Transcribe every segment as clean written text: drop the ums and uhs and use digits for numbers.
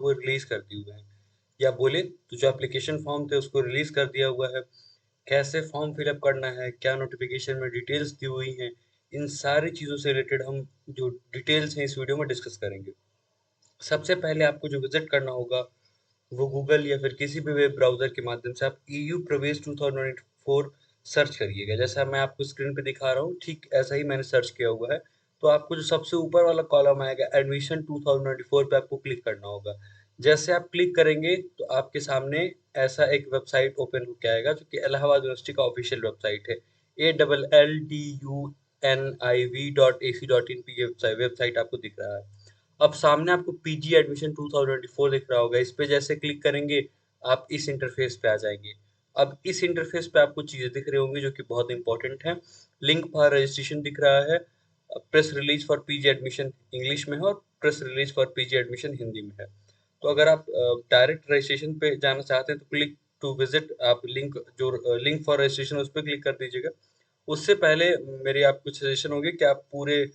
वो रिलीज कर दिए हुए हैं, या बोले तो जो एप्लीकेशन फॉर्म थे उसको रिलीज कर दिया हुआ है। कैसे फॉर्म फिलअप करना है, क्या नोटिफिकेशन में डिटेल्स दी हुई हैं, इन सारी चीज़ों से रिलेटेड हम जो डिटेल्स हैं इस वीडियो में डिस्कस करेंगे। सबसे पहले आपको जो विजिट करना होगा वो गूगल या फिर किसी भी वेब ब्राउज़र के माध्यम से आप ईयू प्रवेश 2024 सर्च करिएगा। जैसा मैं आपको स्क्रीन पे दिखा रहा हूँ, ठीक ऐसा ही मैंने सर्च किया हुआ है। तो आपको जो सबसे ऊपर वाला कॉलम आएगा एडमिशन 2024 पे आपको क्लिक करना होगा। जैसे आप क्लिक करेंगे तो आपके सामने ऐसा एक वेबसाइट ओपन होके आएगा जो कि इलाहाबाद यूनिवर्सिटी का ऑफिशियल वेबसाइट है। ALLDUNIV.AC.in पे ये वेबसाइट आपको दिख रहा है। अब सामने आपको पीजी एडमिशन 2024 दिख रहा होगा। इस पे जैसे क्लिक करेंगे आप इस इंटरफेस पे आ जाएंगे। अब इस इंटरफेस पे आपको चीजें दिख रही होंगी जो कि बहुत इंपॉर्टेंट है। लिंक फॉर रजिस्ट्रेशन दिख रहा है, press release for PG admission English में है और press release for PG admission Hindi में है। तो अगर आप डायरेक्ट रजिस्ट्रेशन पे जाना चाहते हैं तो क्लिक टू विजिट, आप लिंक फॉर रजिस्ट्रेशन उस पर क्लिक कर दीजिएगा। उससे पहले मेरी आपको सजेशन होगी कि आप पूरे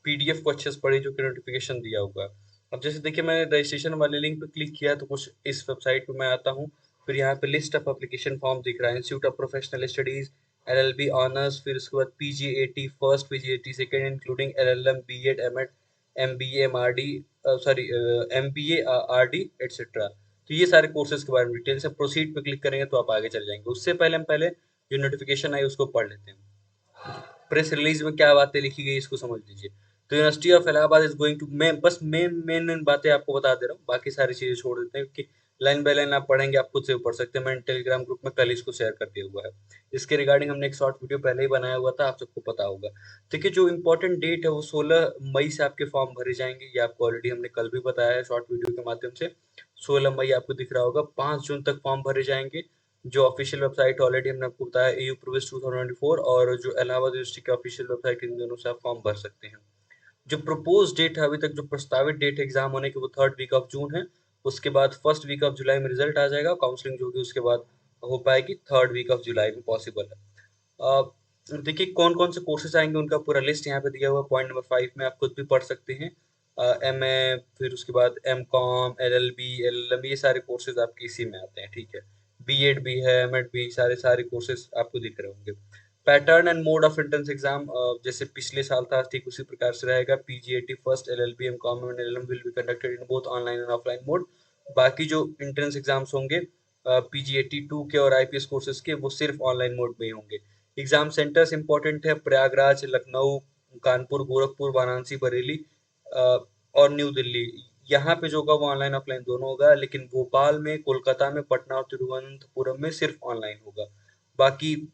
पीडीएफ को अच्छे से पढ़िए जो कि नोटिफिकेशन दिया हुआ है। अब जैसे देखिए मैंने रजिस्ट्रेशन वाले लिंक पे क्लिक किया तो कुछ इस वेबसाइट पे मैं आता हूँ। फिर यहाँ पे लिस्ट ऑफ एप्लीकेशन फॉर्म दिख रहा है, Institute of Professional Studies, LLB honours, फिर उसके बाद PGAT first, PGAT second including LLM, B Ed, M Ed, MBA, MRD, sorry MBA, RD etcetera. तो ये सारे कोर्सेज के बारे में डिटेल से प्रोसीड पे क्लिक करेंगे तो आप आगे चल जाएंगे। उससे पहले हम पहले जो नोटिफिकेशन आई उसको पढ़ लेते हैं। प्रेस रिलीज में क्या बातें लिखी गई इसको समझ लीजिए। तो University of Allahabad is going to, मैं बस मेन मेन मेन बातें आपको बता दे रहा हूँ, बाकी सारी चीजें छोड़ देते हैं क्योंकि लाइन बाय लाइन आप पढ़ेंगे आप खुद से पढ़ सकते हैं। मैंने टेलीग्राम ग्रुप में कल इसको शेयर कर दिया हुआ है। इसके रिगार्डिंग हमने एक शॉर्ट वीडियो पहले ही बनाया हुआ था, आप सबको पता होगा। देखिए जो इम्पोर्टेंट डेट है वो 16 मई से आपके फॉर्म भरे जाएंगे, ये आपको ऑलरेडी हमने कल भी बताया है शॉर्ट वीडियो के माध्यम से। 16 मई आपको दिख रहा होगा, 5 जून तक फॉर्म भरे जाएंगे। जो ऑफिशियल वेबसाइट ऑलरेडी हमने आपको बताया एयू प्रवेश 2024, और जो इलाहाबाद यूनिवर्सिटी की ऑफिशियल वेबसाइट, इन दोनों से आप फॉर्म भर सकते हैं। जो प्रपोज डेट है अभी तक, जो प्रस्तावित डेट है एग्जाम होने की, वो 3rd वीक ऑफ जून है। उसके बाद 1st वीक ऑफ जुलाई में रिजल्ट आ जाएगा, काउंसलिंग जो होगी उसके बाद हो पाएगी 3rd वीक ऑफ जुलाई में पॉसिबल है। देखिए कौन कौन से कोर्सेज आएंगे उनका पूरा लिस्ट यहाँ पे दिया हुआ है पॉइंट नंबर 5 में, आप खुद भी पढ़ सकते हैं। एमए, फिर उसके बाद एमकॉम, एलएलबी, एलएलएम, ये सारे कोर्सेज आपके इसी में आते हैं, ठीक है। बीएड भी है, एमएड भी, सारे सारे कोर्सेज आपको दिख रहे होंगे। Pattern and mode of entrance exam जैसे पिछले साल था ठीक उसी प्रकार से रहेगा। PGAT first, LLB, M Com and LLM will be conducted in both online and offline mode. बाकी जो एंट्रेंस एग्जाम्स होंगे पीजीएटी 2 के और आईपीएस कोर्सेज के, वो सिर्फ ऑनलाइन मोड में ही होंगे। एग्जाम सेंटर्स इंपॉर्टेंट है, प्रयागराज, लखनऊ, कानपुर, गोरखपुर, वाराणसी, बरेली और न्यू दिल्ली। यहाँ पे जो होगा वो ऑनलाइन ऑफलाइन दोनों होगा, लेकिन भोपाल में, कोलकाता में, पटना और तिरुवनंतपुरम में सिर्फ ऑनलाइन होगा। बाकी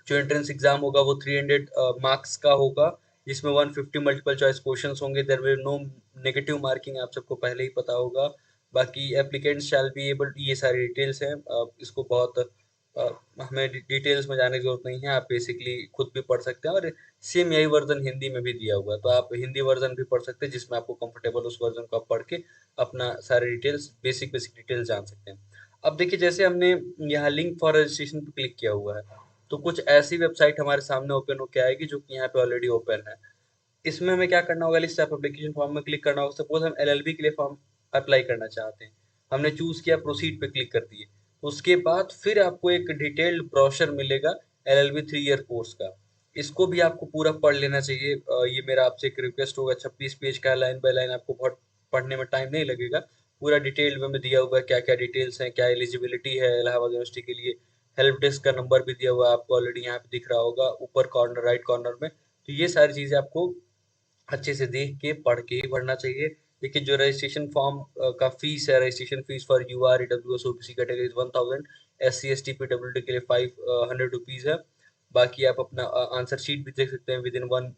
जो एंट्रेंस एग्जाम होगा वो 300 मार्क्स का होगा, जिसमें 150 मल्टीपल चॉइस क्वेश्चंस होंगे। There will no negative marking, आप सबको पहले ही पता होगा। बाकी एप्लीकेंट्स शैल बी एबल, ये सारी डिटेल्स हैं। इसको बहुत हमें डिटेल्स में जाने की जरूरत नहीं है, आप बेसिकली खुद भी पढ़ सकते हैं। और सेम यही वर्जन हिंदी में भी दिया हुआ है, तो आप हिंदी वर्जन भी पढ़ सकते हैं जिसमें आपको कंफर्टेबल, उस वर्जन को आप पढ़ के अपना सारे डिटेल्स, बेसिक बेसिक डिटेल्स जान सकते हैं। अब देखिए जैसे हमने यहाँ लिंक फॉर रजिस्ट्रेशन पे क्लिक किया हुआ है तो कुछ ऐसी वेबसाइट हमारे सामने ओपन होके आएगी जो कि यहाँ पे ऑलरेडी ओपन है। इसमें हमें क्या करना होगा, लिस्ट ऑफ एप्लीकेशन फॉर्म में क्लिक करना होगा। सपोज हम एलएलबी के लिए फॉर्म अप्लाई करना चाहते हैं, हमने चूज किया, प्रोसीड पे क्लिक कर दिए। तो उसके बाद फिर आपको एक डिटेल्ड ब्रोशर मिलेगा एलएलबी 3 ईयर कोर्स का। इसको भी आपको पूरा पढ़ लेना चाहिए। ये मेरा आपसे एक रिक्वेस्ट होगा। 26 पेज का लाइन बाय लाइन, आपको बहुत पढ़ने में टाइम नहीं लगेगा। पूरा डिटेल में दिया हुआ है क्या क्या डिटेल्स हैं, क्या एलिजिबिलिटी है इलाहाबाद यूनिवर्सिटी के लिए। हेल्प डेस्क का नंबर भी दिया हुआ है आपको, ऑलरेडी यहाँ पे दिख रहा होगा ऊपर कॉर्नर, राइट कॉर्नर में। तो ये सारी चीजें आपको अच्छे से देख के पढ़ के ही भरना चाहिए। देखिए जो रजिस्ट्रेशन फॉर्म का फीस है, registration fees for UR, EWS, OBC category 1000, SC ST PWD के लिए 500 रुपीज है। बाकी आप अपना आंसर शीट भी देख सकते हैं with in 1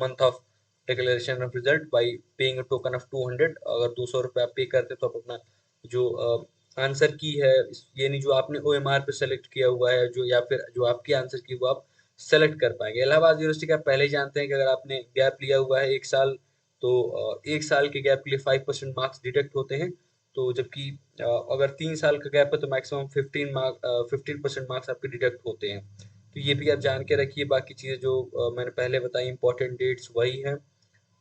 month of declaration of result by paying token of 200। अगर 200 रुपये आप पे करते तो आप अपना जो आंसर की है, ये नहीं जो आपने ओएमआर पे सेलेक्ट किया हुआ है, जो या फिर जो आपकी आंसर की, वो आप सेलेक्ट कर पाएंगे। इलाहाबाद यूनिवर्सिटी का आप पहले ही जानते हैं कि अगर आपने गैप लिया हुआ है 1 साल, तो 1 साल के गैप के लिए 5% मार्क्स डिडक्ट होते हैं। तो जबकि अगर 3 साल का गैप है तो मैक्सिमम 15% मार्क्स आपके डिडक्ट होते हैं। तो ये भी आप जान के रखिए। बाकी चीज़ें जो मैंने पहले बताई इंपॉर्टेंट डेट्स वही हैं।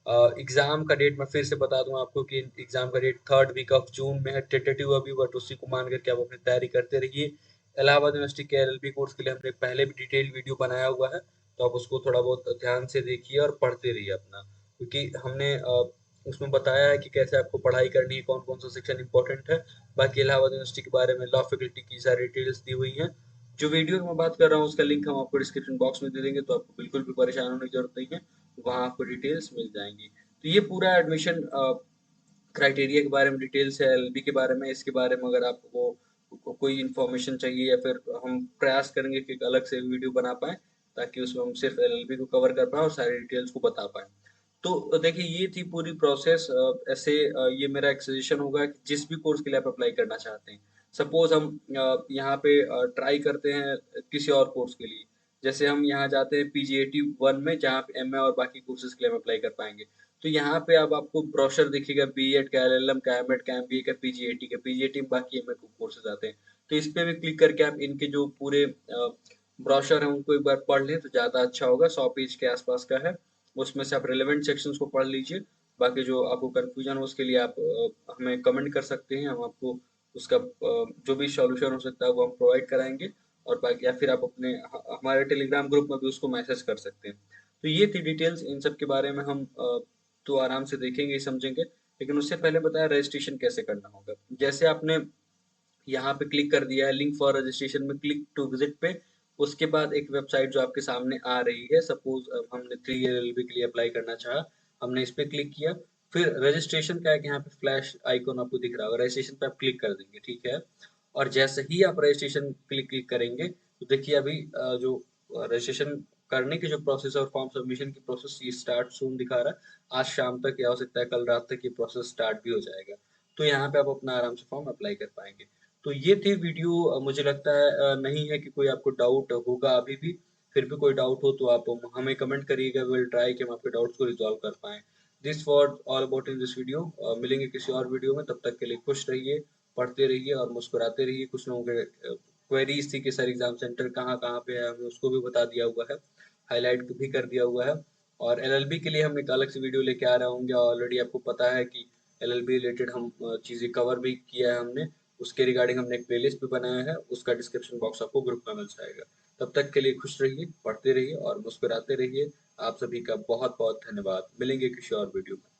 एग्जाम का डेट मैं फिर से बता दूं आपको कि एग्जाम का date 3rd week of June में है, टेंटेटिव अभी, बट उसी को मान करके आप अपनी तैयारी करते रहिए। इलाहाबाद यूनिवर्सिटी के एलएलबी कोर्स के लिए हमने पहले भी डिटेल वीडियो बनाया हुआ है, तो आप उसको थोड़ा बहुत ध्यान से देखिए और पढ़ते रहिए अपना, क्योंकि हमने उसमें बताया है कि कैसे आपको पढ़ाई करनी है, कौन कौन सा सेक्शन इंपॉर्टेंट है। बाकी इलाहाबाद यूनिवर्सिटी के बारे में लॉ फैकल्टी की सारी डिटेल्स दी हुई हैं। जो वीडियो मैं बात कर रहा हूँ उसका लिंक हम आपको डिस्क्रिप्शन बॉक्स में दे देंगे, तो आपको बिल्कुल भी परेशान होने की जरूरत नहीं है, वहाँ आपको डिटेल्स मिल जाएंगी। तो ये पूरा एडमिशन क्राइटेरिया के बारे में डिटेल्स है, एलएलबी के बारे में। इसके बारे में अगर आपको कोई इन्फॉर्मेशन चाहिए या फिर हम प्रयास करेंगे कि एक अलग से वीडियो बना पाएँ, ताकि उसमें हम सिर्फ एलएलबी को कवर कर पाएँ और सारी डिटेल्स को बता पाएँ। तो देखिए ये थी पूरी प्रोसेस। ऐसे ये मेरा एक सजेशन होगा कि जिस भी कोर्स के लिए आप अप्लाई करना चाहते हैं, सपोज हम यहाँ पे ट्राई करते हैं किसी और कोर्स के लिए, जैसे हम यहाँ जाते हैं पीजीएटी 1 में, जहाँ पे एमए और बाकी कोर्सेज के लिए हम अप्लाई कर पाएंगे। तो यहाँ पे अब आपको ब्रोशर दिखेगा बीएड का, एलएलएम का, एमएड का, एमबीए का, पीजीएटी का। पीजीएटी में बाकी एमए कोर्सेज आते हैं, तो इस पे भी क्लिक करके आप इनके जो पूरे ब्रोशर है उनको एक बार पढ़ लें तो ज़्यादा अच्छा होगा। 100 पेज के आसपास का है, उसमें से आप रिलेवेंट सेक्शंस को पढ़ लीजिए। बाकी जो आपको कंफ्यूजन हो उसके लिए आप हमें कमेंट कर सकते हैं, हम आपको उसका जो भी सॉल्यूशन हो सकता है वो हम प्रोवाइड कराएंगे। और बाकी या फिर आप अपने हमारे टेलीग्राम ग्रुप में भी उसको मैसेज कर सकते हैं। तो ये थी डिटेल्स, इन सब के बारे में हम तो आराम से देखेंगे समझेंगे, लेकिन उससे पहले बताया रजिस्ट्रेशन कैसे करना होगा। जैसे आपने यहाँ पे क्लिक कर दिया है लिंक फॉर रजिस्ट्रेशन में, क्लिक टू विजिट पे, उसके बाद एक वेबसाइट जो आपके सामने आ रही है, सपोज हमने 3 एलएलबी के लिए अप्लाई करना चाहा, हमने इस पे क्लिक किया। फिर रजिस्ट्रेशन का एक यहाँ पे फ्लैश आइकॉन आपको दिख रहा होगा, रजिस्ट्रेशन पे आप क्लिक कर देंगे, ठीक है। और जैसे ही आप रजिस्ट्रेशन क्लिक क्लिक करेंगे तो देखिए अभी जो रजिस्ट्रेशन करने की जो प्रोसेस है और फॉर्म सबमिशन की प्रोसेस, ये स्टार्ट सून दिखा रहा है। आज शाम तक या हो सकता है कल रात तक ये प्रोसेस स्टार्ट भी हो जाएगा, तो यहाँ पे आप अपना आराम से फॉर्म अप्लाई कर पाएंगे। तो ये थी वीडियो। मुझे लगता है नहीं है कि कोई आपको डाउट होगा अभी भी। फिर भी कोई डाउट हो तो आप हमें कमेंट करिएगा, विल ट्राई कि हम आपके डाउट्स को रिजॉल्व कर पाएँ। This for all about in this video. मिलेंगे किसी और वीडियो में, तब तक के लिए खुश रहिए, पढ़ते रहिए और मुस्कुराते रहिए। कुछ लोगों के क्वेरीज थी कि सर एग्जाम सेंटर कहाँ-कहाँ पे है, हमने उसको भी बता दिया हुआ है, हाइलाइट भी कर दिया हुआ है। और एलएलबी के लिए हम एक अलग से वीडियो लेके आ रहे होंगे, ऑलरेडी आपको पता है कि एलएलबी रिलेटेड हम चीज़ें कवर भी किया है हमने, उसके रिगार्डिंग हमने एक प्लेलिस्ट भी बनाया है, उसका डिस्क्रिप्शन बॉक्स आपको ग्रुप में मिल जाएगा। तब तक के लिए खुश रहिए, पढ़ते रहिए और मुस्कुराते रहिए। आप सभी का बहुत बहुत धन्यवाद। मिलेंगे किसी और वीडियो में।